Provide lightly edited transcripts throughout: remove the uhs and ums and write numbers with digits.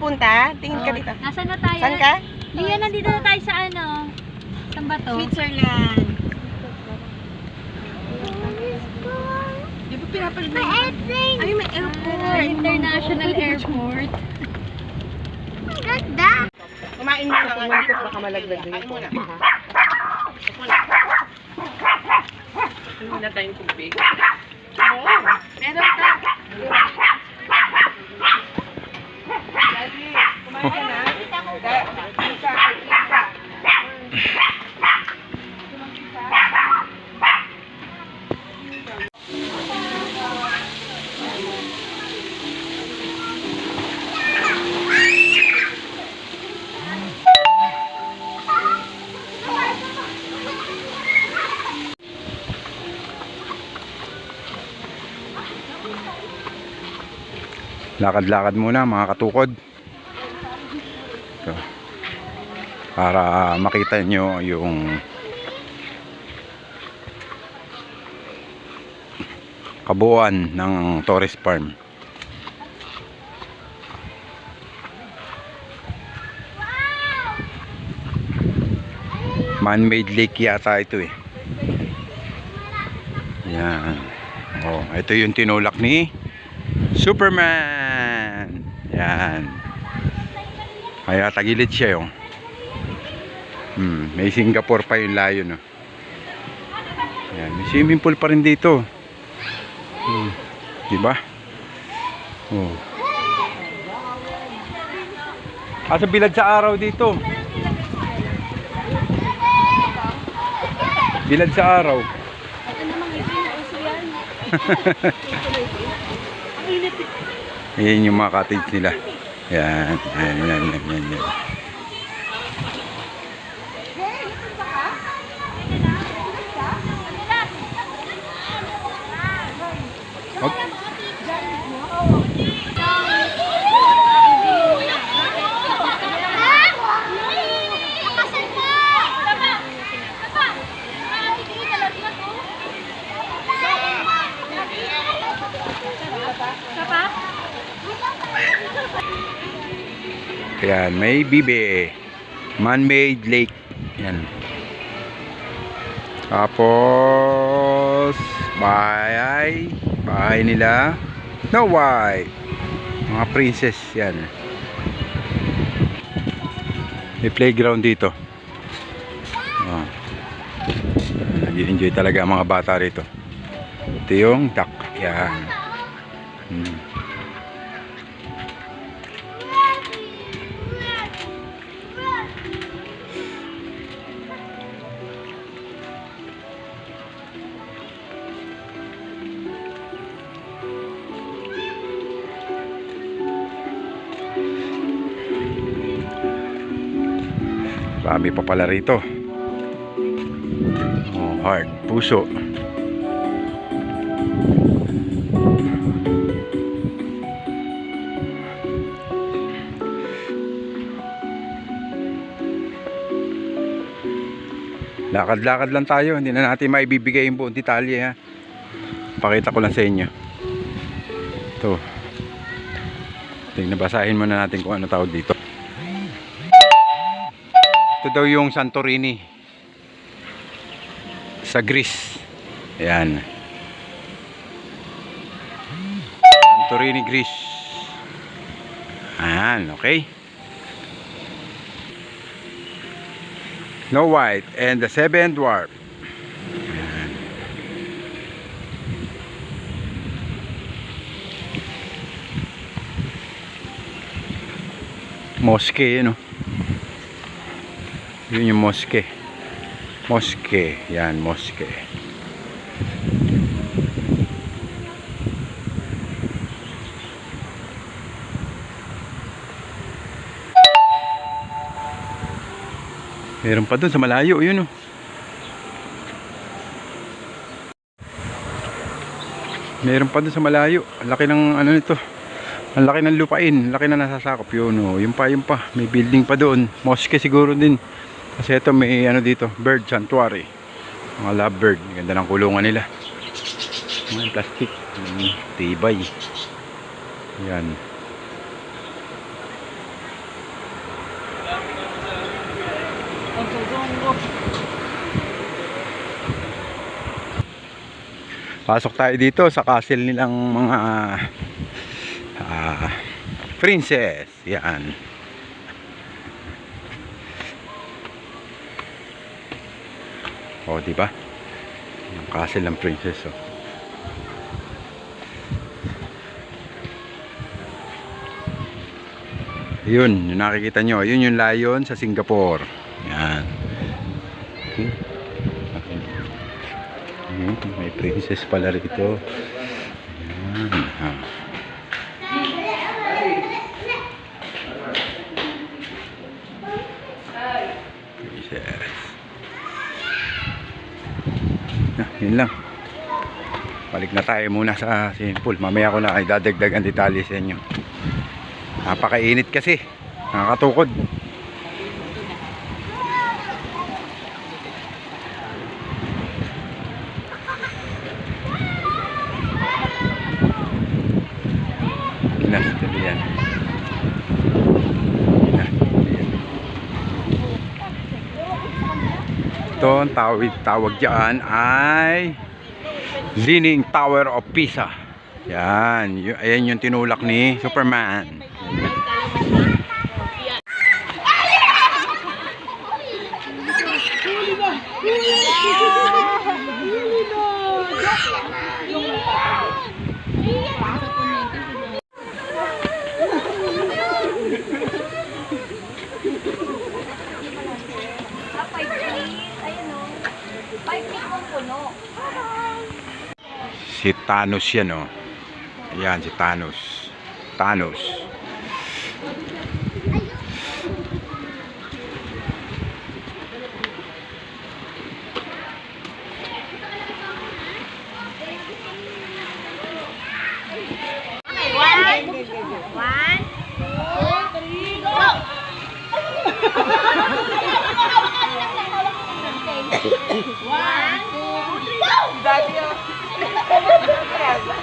pupunta? Tingin ka dito. Nasaan na tayo? Saan ka? Lian, nandito na tayo sa ano? Saan ba to? Switzerland. Di ba pinapalit na yun? Ay, may airport. International Airport. Ganda. Kumain mo lang. Kumain baka malaglag din. Kain muna. Hindi na tayong tubig. Oo. Meron ka. Daddy, kumain ka na? Lakad-lakad muna mga katukod. So, para makita nyo yung kabuuan ng Torres Farm. Man-made lake yata ito eh. Yan. Oh, ito yung tinulak ni Superman. Yan. Kaya tagilid siya yung. May Singapore pa yung layo, no. Yan, may swimming pool pa rin dito. Diba? Oh. Asa bilad sa araw dito. Bilad sa araw. Ayan yung mga cottage nila. Yan. Yan, may bibe. Man-made lake. Yan. Tapos bahay nila. Snow White. Mga princess yan. May playground dito. Oh. Nag-enjoy talaga ang mga bata rito. Ito yung duck. Yan. Marami pa pala rito. Oh, heart, puso. Lakad-lakad lang tayo. Hindi na natin maibibigay yung buong detalye, ha. Pakita ko lang sa inyo. Ito. Basahin muna natin kung ano tawag dito. Ito daw yung Santorini sa Greece. Ayan. Santorini, Greece. Ayan, okay. Snow White and the Seven Dwarf. Ayan. Mosque, yun, no? Yun yung mosque. Mosque. Yan, mosque. Meron pa dun sa malayo. Yun, oh. Meron pa dun sa malayo. Ang laki ng ano nito. Ang laki ng lupain. Ang laki na nasasakop. Yun, oh. Yung pa. May building pa doon. Mosque siguro din. Kasi ito may ano dito, bird sanctuary. Mga love bird. Ganda ng kulungan nila. Mga plastic. Tibay. Yan. Pasok tayo dito sa castle nilang mga princess. Yan. O, diba? Yung castle ng princess, oh. Yun, yung nakikita nyo. Yun yung lion sa Singapore. Yan. Okay. May princess pala rito. Yan. Ha. Princess. Yun lang. Balik na tayo muna sa swimming pool. Mamaya ko na ay dadagdagan detalye sa inyo. Napakainit kasi. Nakakatukod. Kinastali yan. Ito ang tawag dyan ay Leaning Tower of Pisa. Yan. Ayan yung tinulak ni Superman. Si Thanos yan, oh. Ayan, si Thanos. Thanos. One, two, three, go! One, two, three, go!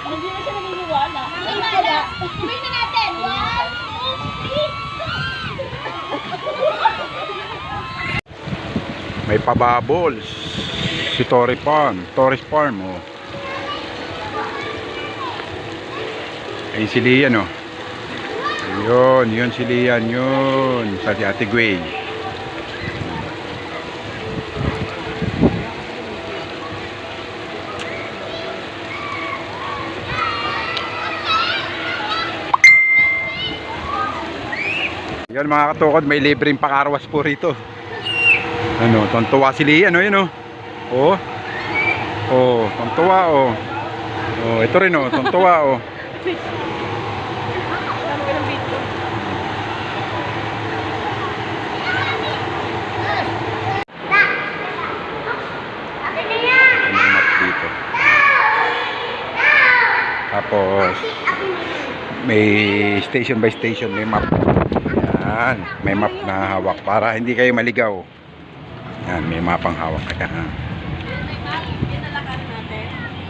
Hindi na siya naniniwala. Gawin na natin. One, two, three, go! May pababols. Si Torres Farm, oh. Ayun si Lian, oh. Ayun, yun si Lian, yun. Sa si Ate Gwen. Yan mga katukod, may libreng pakarwas po rito. Ano, tontuwa si Lian, oh, yun, oh. Oh. Oh, tontuwa, oh. Oh, ito rin, oh, tontuwa, oh. Dito. Tapos may station by station, may map. Yan, may map na hawak para hindi kayo maligaw. Yan, may mapang hawak kaya.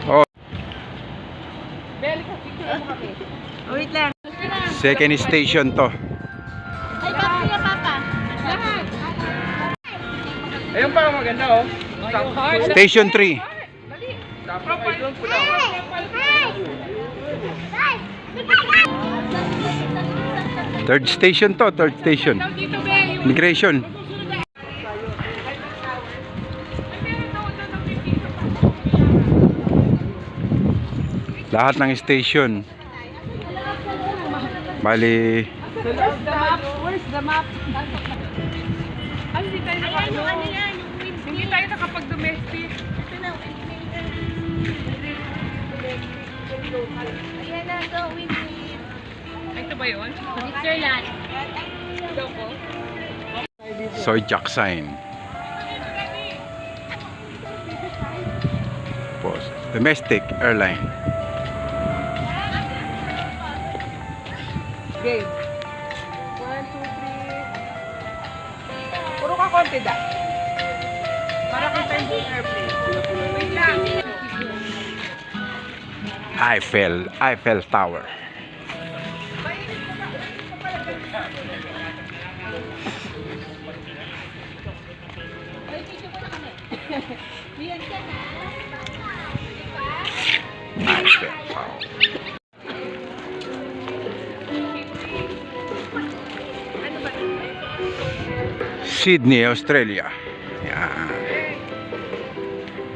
Oh. Wait lang. Second station to. Ay, bakit kaya papa? Lahat. Ayun pa maganda, oh. Station 3. Third station to, third station. Migration. Lahat ng station. Bali. Where's the map? Ay, hindi tayo hindi tayo nakapag-domestic. Ayan na, go with me. Ay, ito ba yun? Switzerland. Ito po. Soy Jack sign. Post. Domestic airline. Game. 1, 2, 3. Puro ka konti da. Para kita yung airplane. Wait lang. Eiffel Tower. Mosque. Wow. Sydney, Australia. Yan.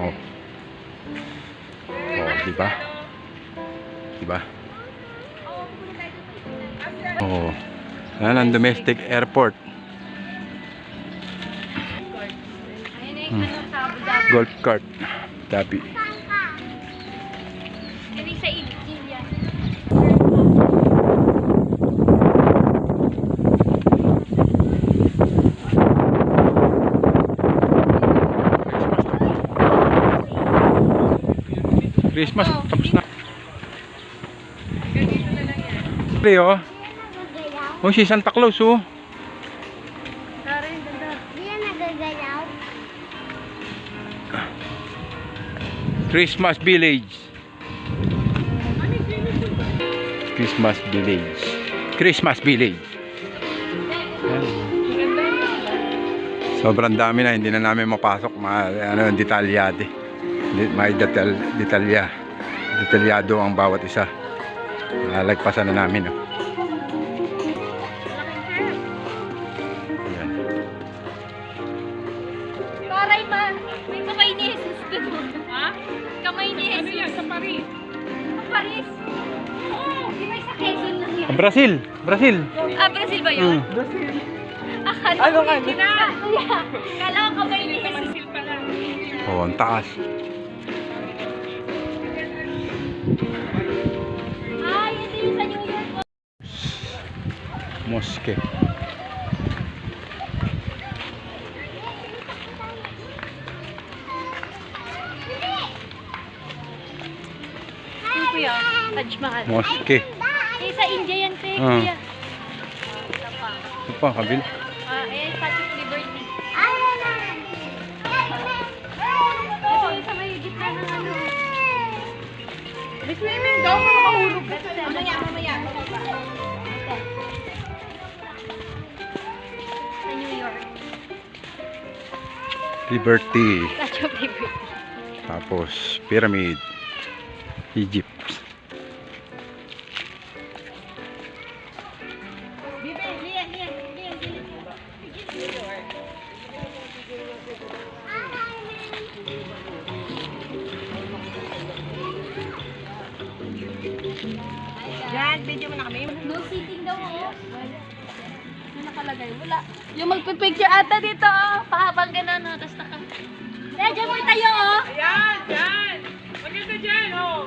Oh. Oh, diba? Diba? Oh. Yan ang domestic airport. Ayun na yung ano sa Abu Dhabi. Golf cart. Dhabi. Kami sa India. Christmas, tapos na. Oh. Oh, si Santa Claus, oh. Karin, ganda. Hindi yan nagagalaw. Christmas Village. Christmas Village. Christmas Village. Yan. Sobrang dami na, hindi na namin mapasok. Detalyado. May detalyado ang bawat isa. Lagpasan na namin. Oh. Yan. Paray ma, may kamay ni Jesus doon. Ha? Kamay ni Ano Jesus. yan? Sa Paris. Sa Paris. Oo, di ba sa Quezon lang yan? Brazil. Brazil. Ah, Brazil ba yun? Brazil. Akala Ano ko ka? hindi na. Kala ko kamay ni Jesus. Brazil pala. Oh, ang taas. Ay, ito yung sa New York. Mosque. Ano po yun? Taj Mahal. Mosque. Eh, sa India yan, te. Ah. Kuya. Ito pa, kabil. Ayan, Statue of Liberty. Ano na? Ito, sa may gitna ng ano. May swimming daw. Makahulog ka. Mamaya. Sa New York. Liberty. Statue of Liberty. Tapos, pyramid. Egypt. Yan, video mo na kami. No sitting daw, oh. Ano nakalagay? Wala. Yung magpipicture ata dito, oh. Pahabang gano'n, oh. Tapos naka... Kaya dyan mo tayo, oh. Ayan, yan. Maganda dyan, oh.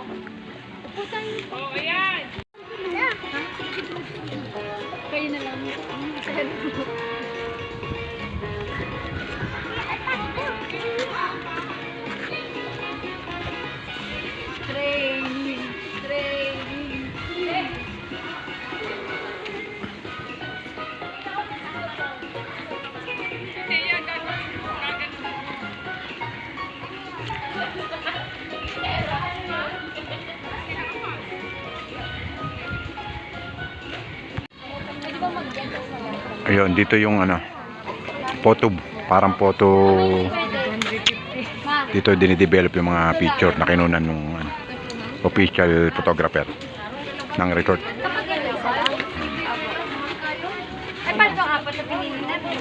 Upo tayo. Oh, ayan. Kayo na lang. Training. Ayun, dito yung ano, photo, parang photo, Ma, dito dinidevelop yung mga picture na kinunan ng ano, official photographer ng resort. kapag gano'n ba? Ay, paano ang apat na pinili natin?